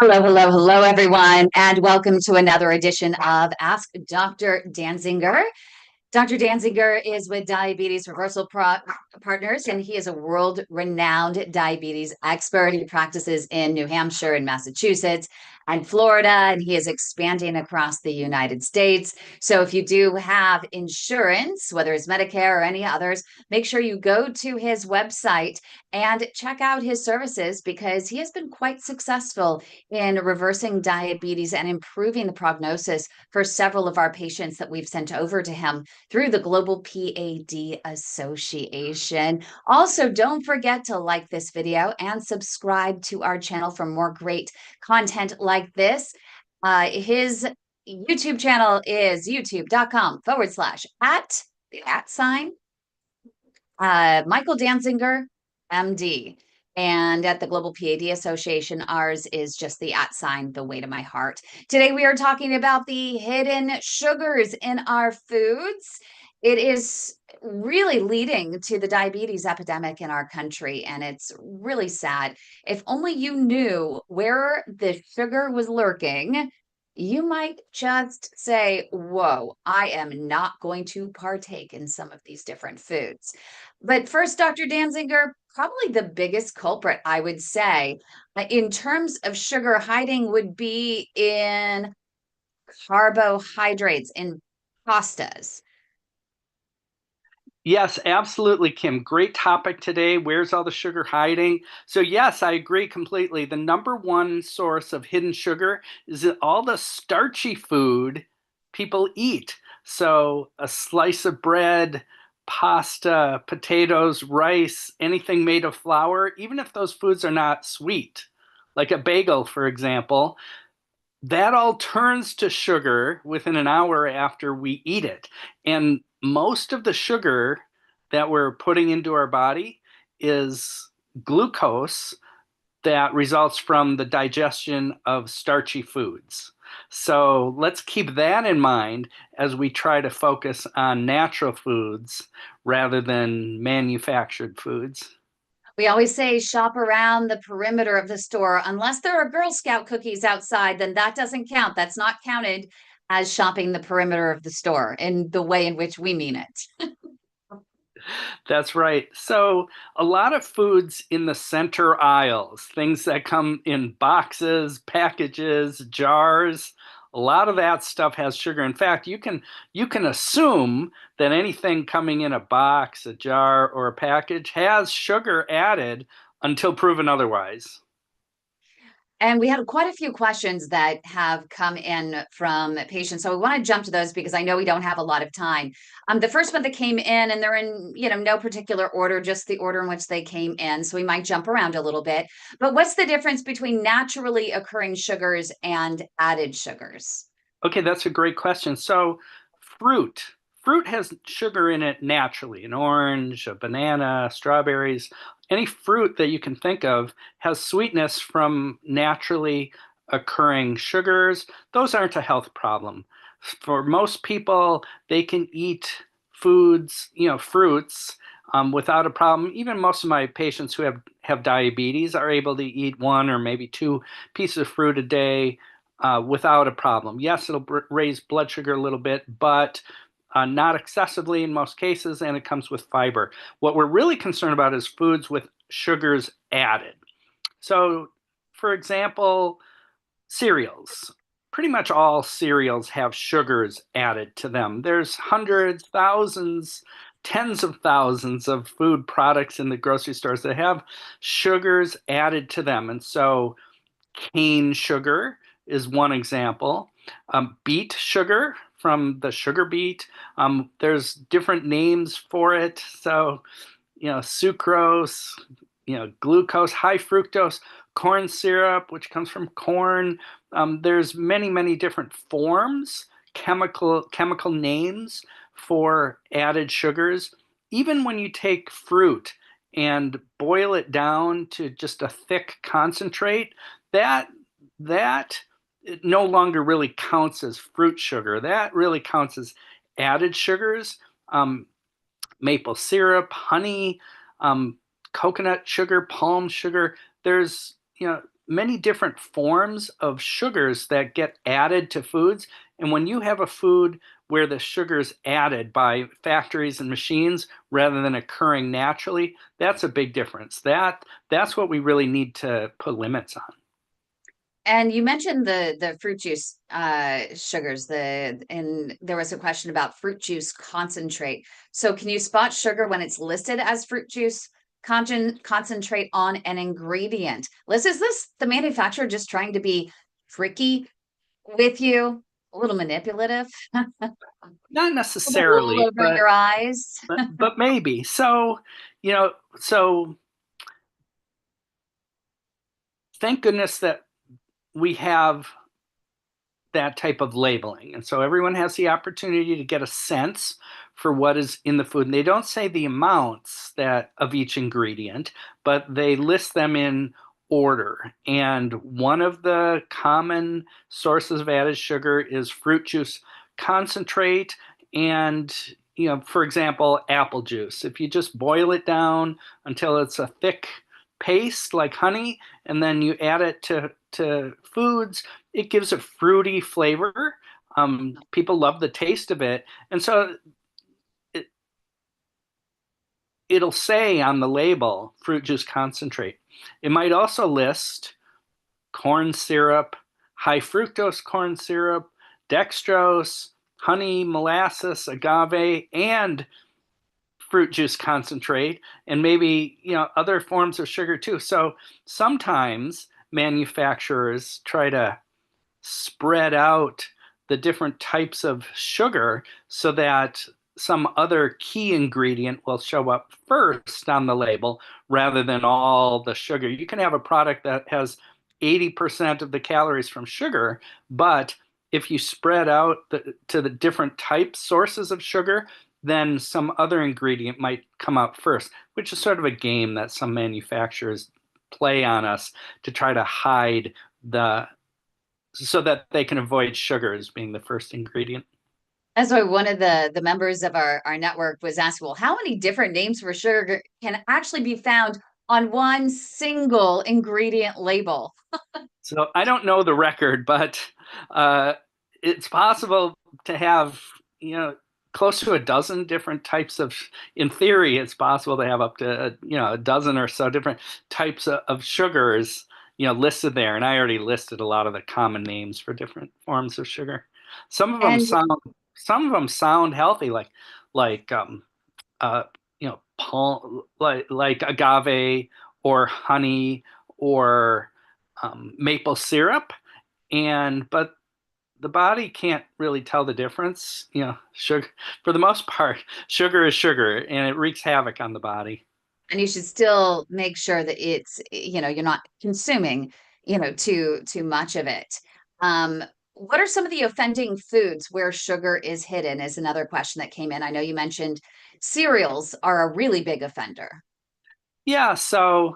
Hello, hello, hello, everyone, and welcome to another edition of Ask Dr. Dansinger. Dr. Dansinger is with Diabetes Reversal Partners, and he is a world renowned diabetes expert. He practices in New Hampshire and Massachusetts and Florida, and he is expanding across the United States. So, if you do have insurance, whether it's Medicare or any others, make sure you go to his website and check out his services because he has been quite successful in reversing diabetes and improving the prognosis for several of our patients that we've sent over to him through the Global PAD Association. Also, don't forget to like this video and subscribe to our channel for more great content like this. His YouTube channel is youtube.com/at the at sign Michael Dansinger, MD. And at the Global PAD Association, ours is just the at sign, the way to my heart. Today, we are talking about the hidden sugars in our foods. It is really leading to the diabetes epidemic in our country, and it's really sad. If only you knew where the sugar was lurking, you might just say, whoa, I am not going to partake in some of these different foods. But first, Dr. Danziger, probably the biggest culprit, I would say, in terms of sugar hiding would be in carbohydrates, in pastas. Yes, absolutely, Kim. Great topic today. Where's all the sugar hiding? So, yes, I agree completely. The number one source of hidden sugar is in all the starchy food people eat. So, a slice of bread, pasta, potatoes, rice, anything made of flour, even if those foods are not sweet, like a bagel, for example, that all turns to sugar within an hour after we eat it. And most of the sugar that we're putting into our body is glucose that results from the digestion of starchy foods. So let's keep that in mind as we try to focus on natural foods rather than manufactured foods. We always say shop around the perimeter of the store. Unless there are Girl Scout cookies outside, then that doesn't count. That's not counted as shopping the perimeter of the store in the way in which we mean it. That's right. So, a lot of foods in the center aisles, things that come in boxes, packages, jars, a lot of that stuff has sugar. In fact, you can assume that anything coming in a box, a jar, or a package has sugar added until proven otherwise. And we had quite a few questions that have come in from patients. So we want to jump to those because I know we don't have a lot of time. The first one that came in, and they're in, no particular order, just the order in which they came in. So we might jump around a little bit. But what's the difference between naturally occurring sugars and added sugars? Okay, that's a great question. So, fruit. Fruit has sugar in it naturally. An orange, a banana, strawberries, any fruit that you can think of has sweetness from naturally occurring sugars. Those aren't a health problem. For most people, they can eat foods, fruits, without a problem. Even most of my patients who have diabetes are able to eat one or maybe two pieces of fruit a day without a problem. Yes, it'll raise blood sugar a little bit, but not excessively in most cases, and it comes with fiber. What we're really concerned about is foods with sugars added. So, for example, cereals. Pretty much all cereals have sugars added to them. There's hundreds, thousands, tens of thousands of food products in the grocery stores that have sugars added to them. And so, cane sugar is one example. Beet sugar from the sugar beet. There's different names for it. So, sucrose, glucose, high fructose, corn syrup, which comes from corn. There's many, many different forms, chemical names for added sugars. Even when you take fruit and boil it down to just a thick concentrate, that that it no longer really counts as fruit sugar. That really counts as added sugars. Um, Maple syrup, honey, um, coconut sugar, palm sugar. There's many different forms of sugars that get added to foods. And when you have a food where the sugar is added by factories and machines rather than occurring naturally, that's a big difference. That's what we really need to put limits on. And you mentioned the fruit juice sugars, and there was a question about fruit juice concentrate. So can you spot sugar when it's listed as fruit juice concentrate on an ingredient? Liz, is this the manufacturer just trying to be tricky with you? A little manipulative? Not Put the wool necessarily, over your eyes? but maybe. So thank goodness that we have that type of labeling. And so everyone has the opportunity to get a sense for what is in the food. And they don't say the amounts that of each ingredient, but they list them in order. And one of the common sources of added sugar is fruit juice concentrate and for example, apple juice. If you just boil it down until it's a thick paste like honey, and then you add it to foods, it gives a fruity flavor. People love the taste of it. And so it, it'll say on the label fruit juice concentrate. It might also list corn syrup, high fructose corn syrup, dextrose, honey, molasses, agave, and fruit juice concentrate, and maybe other forms of sugar too. So sometimes manufacturers try to spread out the different types of sugar so that some other key ingredient will show up first on the label rather than all the sugar. You can have a product that has 80% of the calories from sugar, but if you spread out to the different types sources of sugar, then some other ingredient might come out first, which is sort of a game that some manufacturers play on us to try to hide the so that they can avoid sugar as being the first ingredient. That's why one of the members of our network was asking, well, how many different names for sugar can actually be found on one single ingredient label? So I don't know the record, but uh, it's possible to have, close to a dozen different types of, in theory, it's possible to have up to, a dozen or so different types of sugars, listed there. And I already listed a lot of the common names for different forms of sugar. Some of them And sound, some of them sound healthy, like uh, palm, like agave or honey or maple syrup, and but the body can't really tell the difference. Sugar, for the most part, sugar is sugar, and it wreaks havoc on the body. you should still make sure that it's, you're not consuming, too much of it. Um, what are some of the offending foods where sugar is hidden is another question that came in. I know you mentioned cereals are a really big offender. Yeah, so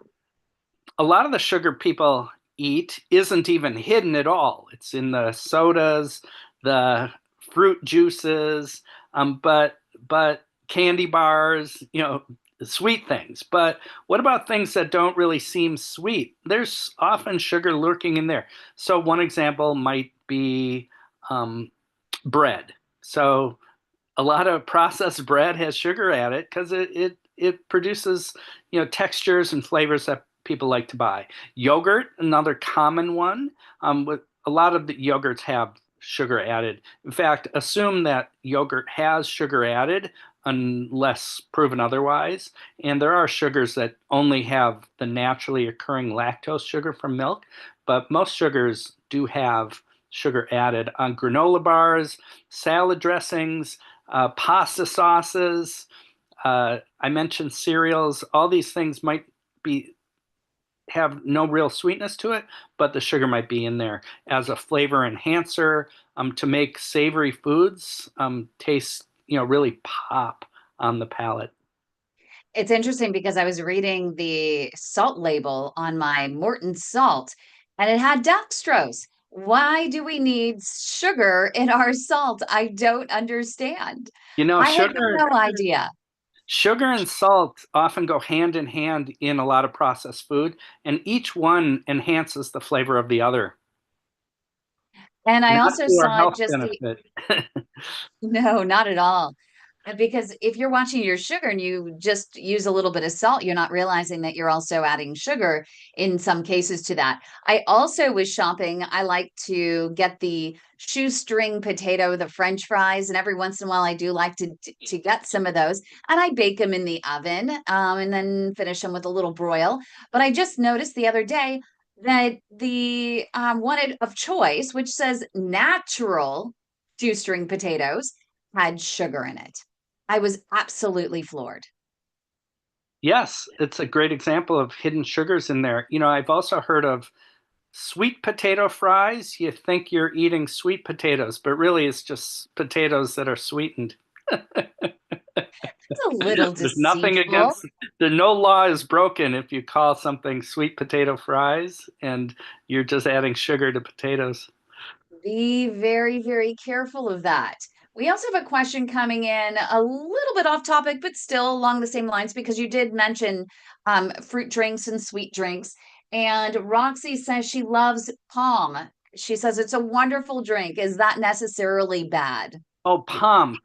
a lot of the sugar people eat isn't even hidden at all. It's in the sodas, the fruit juices, but candy bars, sweet things. But what about things that don't really seem sweet? There's often sugar lurking in there. So one example might be um, bread. So a lot of processed bread has sugar at it because it produces textures and flavors that people like to buy. Yogurt, another common one. With a lot of the yogurts have sugar added. In fact, assume that yogurt has sugar added unless proven otherwise. And there are sugars that only have the naturally occurring lactose sugar from milk, but most sugars do have sugar added on granola bars, salad dressings, pasta sauces. I mentioned cereals. All these things might be have no real sweetness to it, but the sugar might be in there as a flavor enhancer to make savory foods taste, really pop on the palate. It's interesting because I was reading the salt label on my Morton salt and it had dextrose. Why do we need sugar in our salt? I don't understand. I had Sugar no idea. Sugar and salt often go hand in hand in a lot of processed food, and each one enhances the flavor of the other. And I Not also to our saw health just the benefit. no, not at all. Because if you're watching your sugar and you just use a little bit of salt, you're not realizing that you're also adding sugar in some cases to that. I also was shopping. I like to get the shoestring potato, the French fries, and every once in a while I do like to get some of those, and I bake them in the oven, and then finish them with a little broil. But I just noticed the other day that the one of choice, which says natural shoestring potatoes, had sugar in it. I was absolutely floored. Yes, it's a great example of hidden sugars in there. I've also heard of sweet potato fries. You think you're eating sweet potatoes, but really it's just potatoes that are sweetened. It's a little There's nothing deceitful. against, no law is broken if you call something sweet potato fries and you're just adding sugar to potatoes. Be very, very careful of that. We also have a question coming in a little bit off topic, but still along the same lines because you did mention fruit drinks and sweet drinks. And Roxy says she loves palm. She says it's a wonderful drink. Is that necessarily bad? Oh,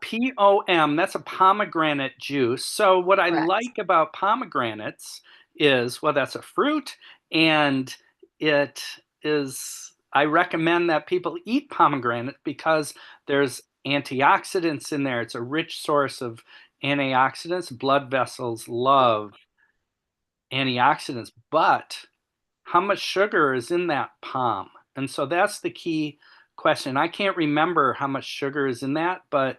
P-O-M, that's a pomegranate juice. So what I Correct. like about pomegranates is, well, that's a fruit, and it I recommend that people eat pomegranate because there's antioxidants in there. It's a rich source of antioxidants. Blood vessels love antioxidants, but how much sugar is in that palm? And so that's the key question. I can't remember how much sugar is in that, but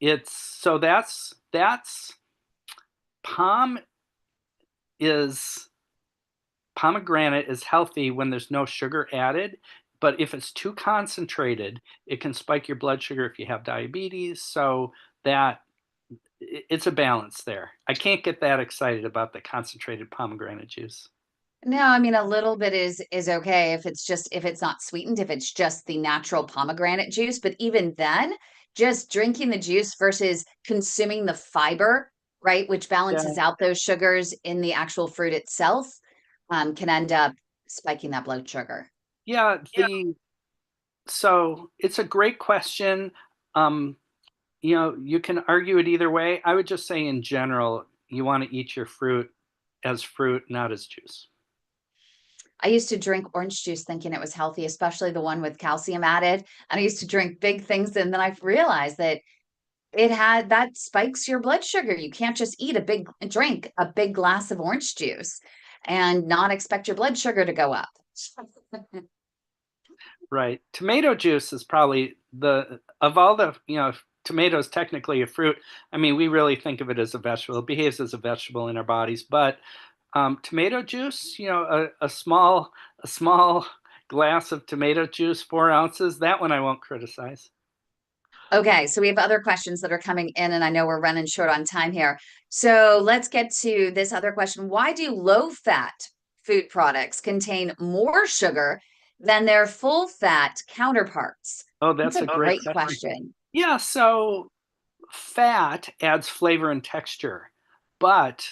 that's palm is pomegranate is healthy when there's no sugar added, but if it's too concentrated, it can spike your blood sugar if you have diabetes. So that it's a balance there. I can't get that excited about the concentrated pomegranate juice. No, I mean a little bit is okay if it's not sweetened, if it's just the natural pomegranate juice, but even then, just drinking the juice versus consuming the fiber, right, which balances Yeah. out those sugars in the actual fruit itself, can end up spiking that blood sugar. Yeah, the so it's a great question. Um, you can argue it either way. I would just say in general, you want to eat your fruit as fruit, not as juice. I used to drink orange juice thinking it was healthy, especially the one with calcium added. And I used to drink big things, and then I realized that it had that spikes your blood sugar. You can't just eat drink a big glass of orange juice and not expect your blood sugar to go up. Right. Tomato juice is probably the of all the, tomatoes technically a fruit. I mean, we really think of it as a vegetable. It behaves as a vegetable in our bodies, but tomato juice, a small glass of tomato juice, 4 ounces, that one I won't criticize. Okay, so we have other questions that are coming in, and I know we're running short on time here. So let's get to this other question. Why do low fat food products contain more sugar than their full fat counterparts? Oh, That's that's a a great great question. question. Yeah, so fat adds flavor and texture, but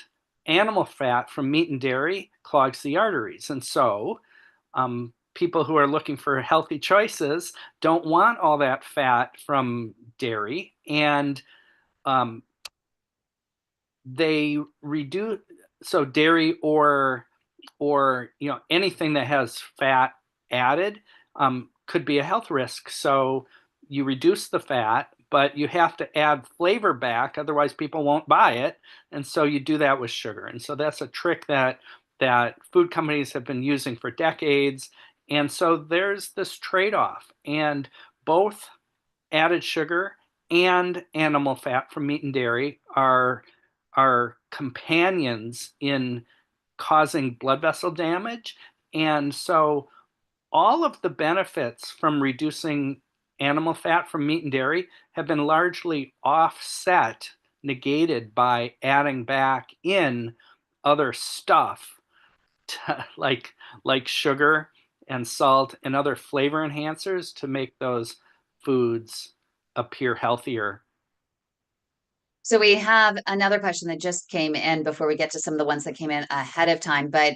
animal fat from meat and dairy clogs the arteries. And so people who are looking for healthy choices don't want all that fat from dairy, and um, they reduce, so dairy or anything that has fat added could be a health risk. So you reduce the fat, but you have to add flavor back, otherwise people won't buy it. And so you do that with sugar. And so that's a trick that food companies have been using for decades. And so there's this trade-off, and both added sugar and animal fat from meat and dairy are companions in causing blood vessel damage. And so all of the benefits from reducing animal fat from meat and dairy have been largely offset, negated by adding back in other stuff like sugar and salt and other flavor enhancers to make those foods appear healthier. So we have another question that just came in before we get to some of the ones that came in ahead of time. But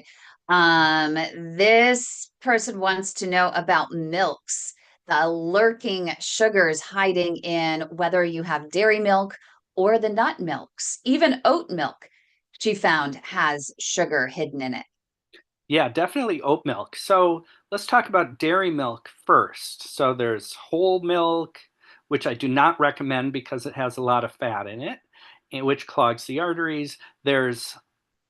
this person wants to know about milks, the lurking sugars hiding in whether you have dairy milk or the nut milks. Even oat milk, she found, has sugar hidden in it. Yeah, definitely oat milk. So let's talk about dairy milk first. So there's whole milk, which I do not recommend because it has a lot of fat in it, and which clogs the arteries. There's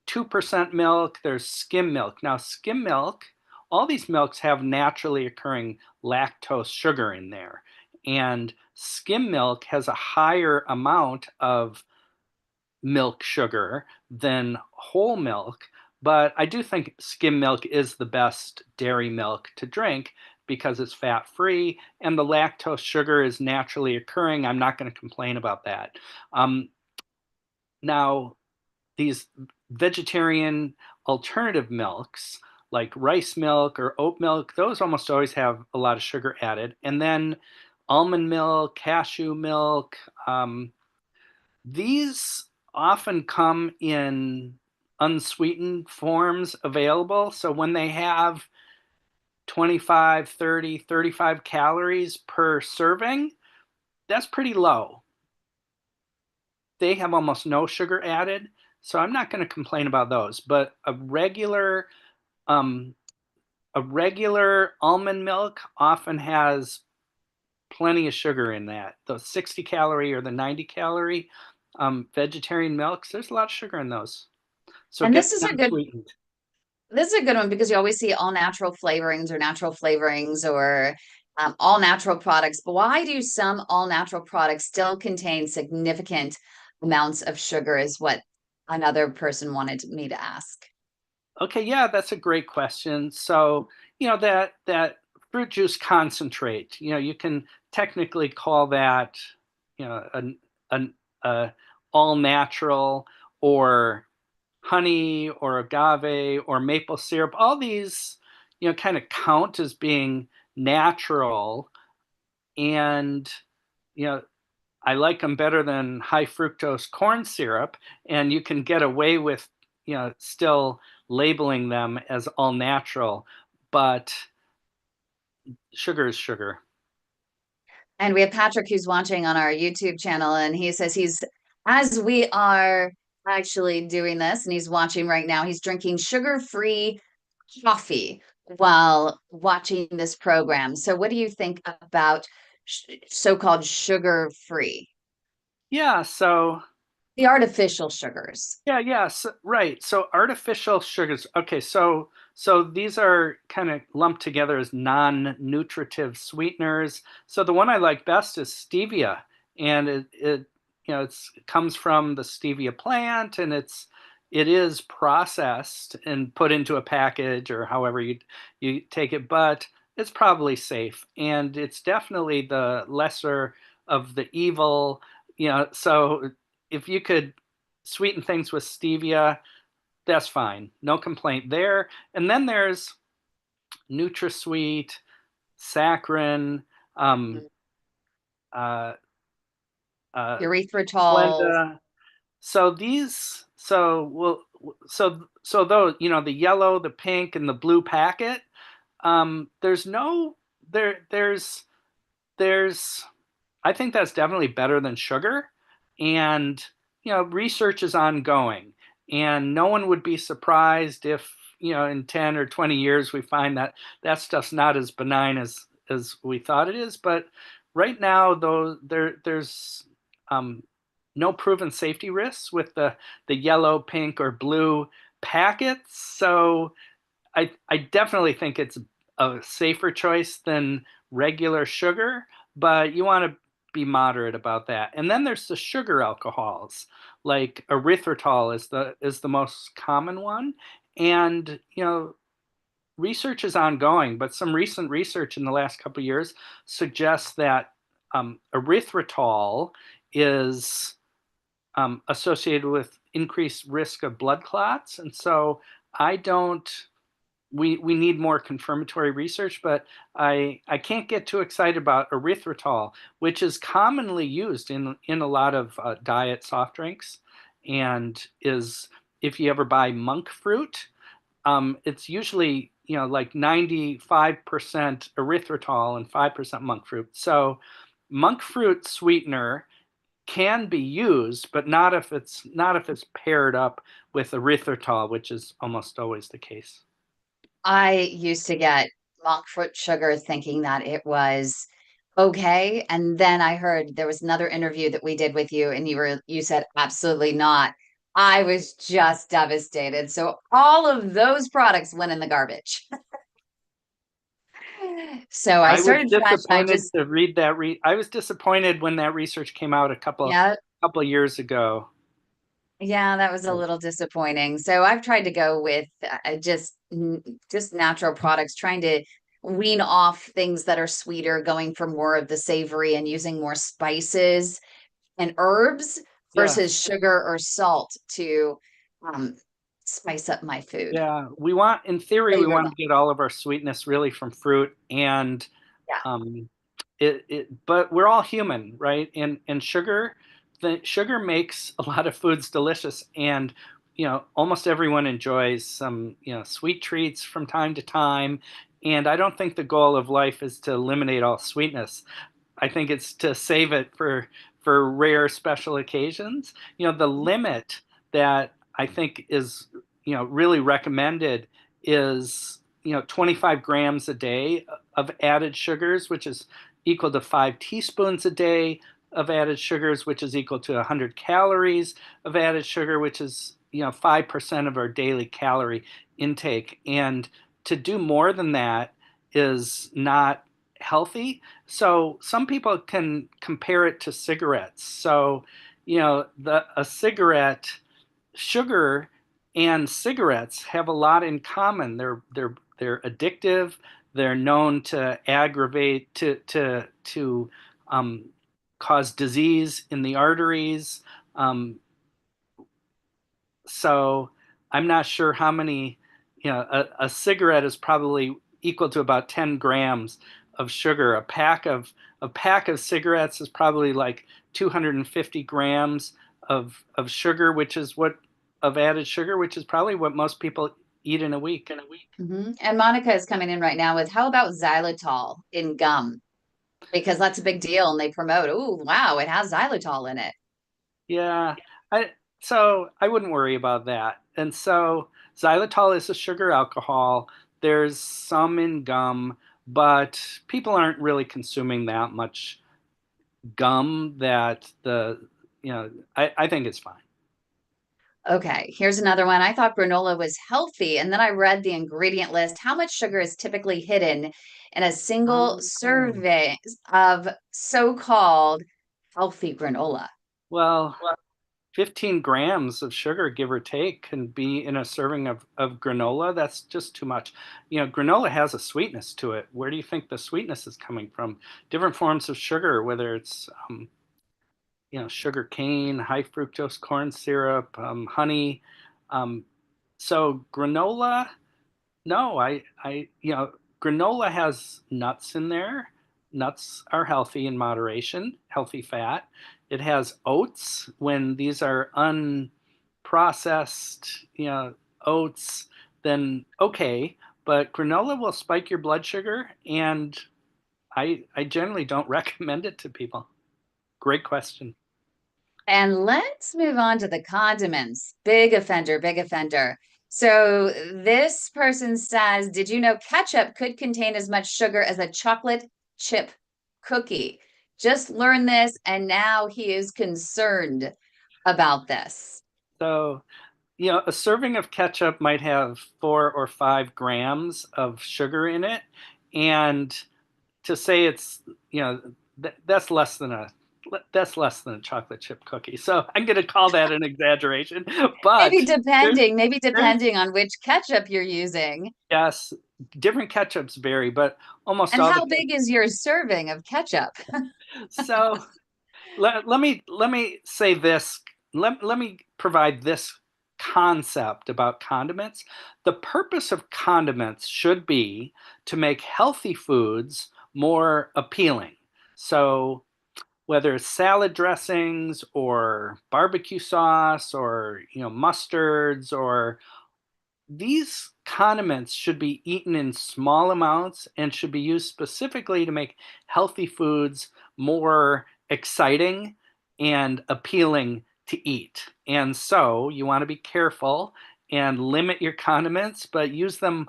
2% milk, there's skim milk. Now, skim milk, all these milks have naturally occurring lactose sugar in there. And skim milk has a higher amount of milk sugar than whole milk. But I do think skim milk is the best dairy milk to drink because it's fat free and the lactose sugar is naturally occurring. I'm not going to complain about that. Um, Now, these vegetarian alternative milks like rice milk or oat milk, those almost always have a lot of sugar added. And then almond milk, cashew milk, these often come in unsweetened forms available. So when they have 25, 30, 35 calories per serving, that's pretty low. They have almost no sugar added. So I'm not going to complain about those. But um, a regular almond milk often has plenty of sugar in that. The 60 calorie or the 90 calorie vegetarian milks, there's a lot of sugar in those. So And get them sweetened. this is a good one because you always see all natural flavorings or all natural products. But why do some all natural products still contain significant amounts of sugar? Is what another person wanted me to ask. Okay, yeah, that's a great question. So, that fruit juice concentrate, you can technically call that, an all natural or honey or agave or maple syrup. All these, kind of count as being natural, and you know I like them better than high fructose corn syrup, and you can get away with, still labeling them as all natural, but sugar is sugar. And we have Patrick who's watching on our YouTube channel, and he says as we are actually doing this, and he's watching right now, he's drinking sugar-free coffee while watching this program. So, what do you think about so-called sugar-free, Yeah, so the artificial sugars? yeah, so, right. So artificial sugars. Okay, so these are kind of lumped together as non-nutritive sweeteners. So the one I like best is stevia, and it comes from the stevia plant, and it is processed and put into a package or however you take it, but it's probably safe, and it's definitely the lesser of the evil. So if you could sweeten things with stevia, that's fine. No complaint there. And then there's NutraSweet, saccharin, um, uh, uh, Erythritol. Splenda. So these, so well, so those, the yellow, the pink, and the blue packet. There's no there. There's I think that's definitely better than sugar. And, research is ongoing. And no one would be surprised if, in 10 or 20 years we find that that stuff's not as benign as we thought it is. But right now, though, there's um, no proven safety risks with the yellow, pink, or blue packets. So I definitely think it's a safer choice than regular sugar, but you want to be moderate about that. And then there's the sugar alcohols, like erythritol is the most common one, and research is ongoing, but some recent research in the last couple of years suggests that erythritol is associated with increased risk of blood clots, and so I don't we need more confirmatory research, but I can't get too excited about erythritol, which is commonly used in a lot of diet soft drinks, and is if you ever buy monk fruit, it's usually like 95% erythritol and 5% monk fruit. So monk fruit sweetener can be used, but not if it's paired up with erythritol, which is almost always the case. I used to get monk fruit sugar thinking that it was okay. And then I heard there was another interview that we did with you, and you said absolutely not. I was just devastated. So all of those products went in the garbage. So I I was started I disappointed just to read that. I was disappointed when that research came out a couple yeah, couple years ago. yeah, that was a little disappointing. So I've tried to go with just natural products, trying to wean off things that are sweeter, going for more of the savory and using more spices and herbs Yes. versus sugar or salt to um, spice up my food. Yeah, in theory, we Flavor want them. to get all of our sweetness really from fruit, and Yeah. um, but we're all human, right? And the sugar makes a lot of foods delicious, and almost everyone enjoys some sweet treats from time to time. And I don't think the goal of life is to eliminate all sweetness. I think it's to save it for rare special occasions. The limit that I think is really recommended is 25 grams a day of added sugars, which is equal to 5 teaspoons a day of added sugars, which is equal to 100 calories of added sugar, which is 5% of our daily calorie intake. And to do more than that is not healthy. So some people can compare it to cigarettes. So, the a cigarette sugar and cigarettes have a lot in common. They're addictive. They're known to aggravate to cause disease in the arteries. Um, so I'm not sure how many, a cigarette is probably equal to about 10 grams of sugar. A pack of cigarettes is probably like 250 grams of sugar, which is what of added sugar, which is probably what most people eat in a week. And Monica is coming in right now with how about xylitol in gum? Because that's a big deal and they promote, oh, wow, it has xylitol in it. Yeah, I so I wouldn't worry about that. And so xylitol is a sugar alcohol. There's some in gum, but people aren't really consuming that much gum that I think it's fine. Okay, here's another one. I thought granola was healthy, and then I read the ingredient list. How much sugar is typically hidden in a single Oh. serving of so-called healthy granola? Well, 15 grams of sugar, give or take, can be in a serving of granola. That's just too much. Granola has a sweetness to it. Where do you think the sweetness is coming from? Different forms of sugar, whether it's sugar cane, high fructose corn syrup, honey. Um, so granola, no, granola has nuts in there. Nuts are healthy in moderation, healthy fat. It has oats when these are unprocessed, oats, then okay. But granola will spike your blood sugar, and I generally don't recommend it to people. Great question. And let's move on to the condiments. Big offender, big offender. So this person says, did you know ketchup could contain as much sugar as a chocolate chip cookie? Just learned this, and now he is concerned about this. So a serving of ketchup might have 4 or 5 grams of sugar in it, and to say it's that's less than a chocolate chip cookie. So I'm going to call that an exaggeration. But there's Maybe there's depending on which ketchup you're using. yes, different ketchups vary, but almost And all the how big is your serving of ketchup? so let me say this. Let me provide this concept about condiments. The purpose of condiments should be to make healthy foods more appealing. So whether it's salad dressings or barbecue sauce or mustards, or these condiments should be eaten in small amounts and should be used specifically to make healthy foods more exciting and appealing to eat. And so you want to be careful and limit your condiments, but use them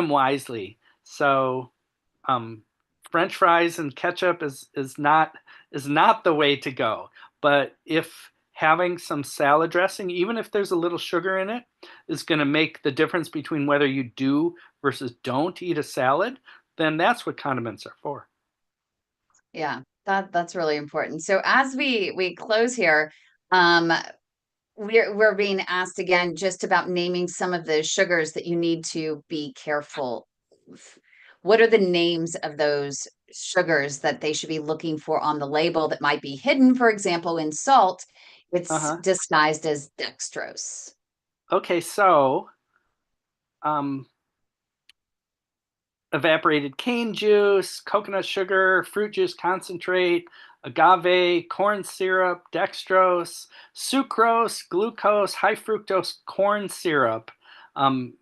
wisely. So um, French fries and ketchup is not the way to go. But if having some salad dressing, even if there's a little sugar in it, is going to make the difference between whether you do versus don't eat a salad, then that's what condiments are for. Yeah, that's really important. So as we close here, um, we're being asked again just about naming some of the sugars that you need to be careful of. What are the names of those sugars that they should be looking for on the label that might be hidden? For example, in salt, it's Uh-huh. disguised as dextrose. Okay, so um, evaporated cane juice, coconut sugar, fruit juice concentrate, agave, corn syrup, dextrose, sucrose, glucose, high fructose corn syrup,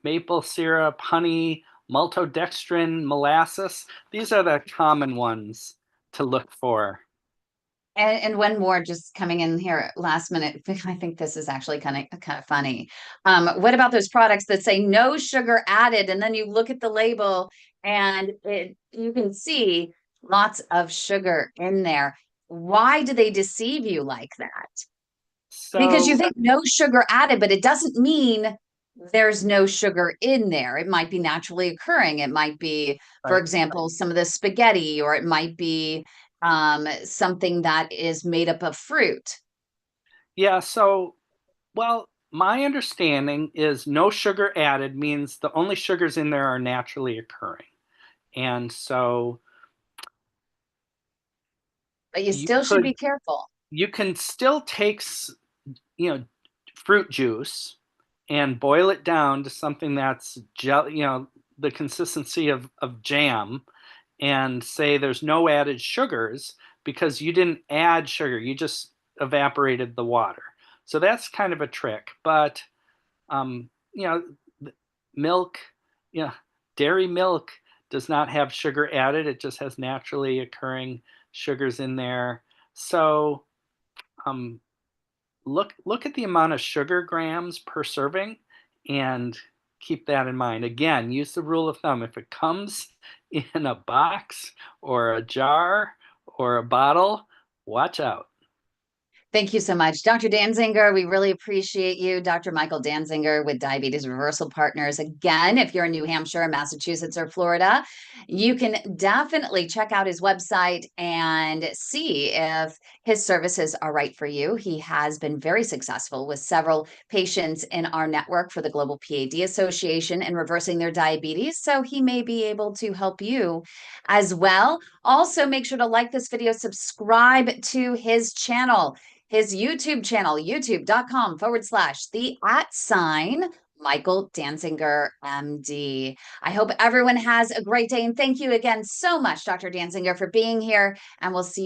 maple syrup, honey, maltodextrin, molasses. These are the common ones to look for. And one more just coming in here last minute. I think this is actually kind of funny. What about those products that say no sugar added, and then you look at the label and you can see lots of sugar in there? Why do they deceive you like that? Because you So, think no sugar added, but it doesn't mean there's no sugar in there. It might be naturally occurring. It might be, for right. example, some of the spaghetti, or it might be something that is made up of fruit. Yeah, so, well, my understanding is no sugar added means the only sugars in there are naturally occurring. And so But you you still should could be careful. you can still take you know fruit juice and boil it down to something that's the consistency of jam, and say there's no added sugars because you didn't add sugar, you just evaporated the water. So that's kind of a trick. But um, you know milk, you know dairy milk does not have sugar added, it just has naturally occurring sugars in there. So um, look at the amount of sugar grams per serving and keep that in mind. Again, use the rule of thumb. If it comes in a box or a jar or a bottle, watch out. Thank you so much, Dr. Dansinger. We really appreciate you, Dr. Michael Dansinger with Diabetes Reversal Partners. Again, if you're in New Hampshire, Massachusetts, or Florida, you can definitely check out his website and see if his services are right for you. He has been very successful with several patients in our network for the Global PAD Association in reversing their diabetes, so he may be able to help you as well. Also, make sure to like this video, subscribe to his channel, his YouTube channel, youtube.com/the Michael Dansinger, MD. I hope everyone has a great day. And thank you again so much, Dr. Dansinger, for being here. And we'll see you.